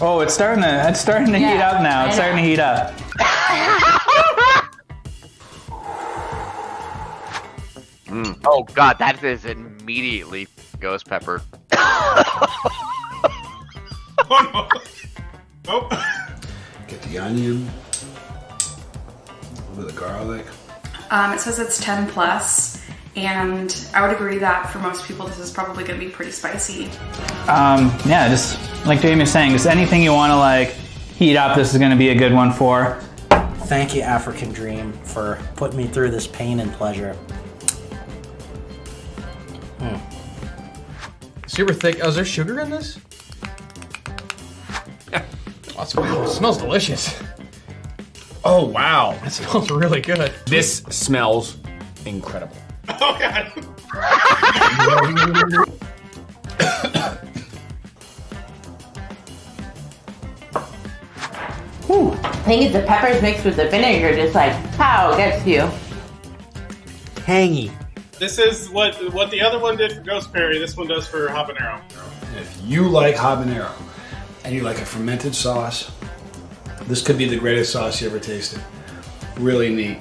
Oh, it's starting to heat up now. It's starting to heat up. Oh god, that is immediately ghost pepper. Oh no. Nope. Get the onion. A little bit of garlic. It says it's 10 plus, and I would agree that for most people this is probably going to be pretty spicy. Yeah, just like Jamie was saying, just anything you want to like heat up, this is going to be a good one for. Thank you, African.Dream, for putting me through this pain and pleasure. Super thick. Oh, is there sugar in this? Yeah. Oh, it smells delicious. Oh, wow. It smells really good. This smells incredible. Oh god. I think it's the peppers mixed with the vinegar, just like, pow, gets you. Tangy. This is what the other one did for Ghost Berry, this one does for habanero. If you like habanero and you like a fermented sauce, this could be the greatest sauce you ever tasted. Really neat.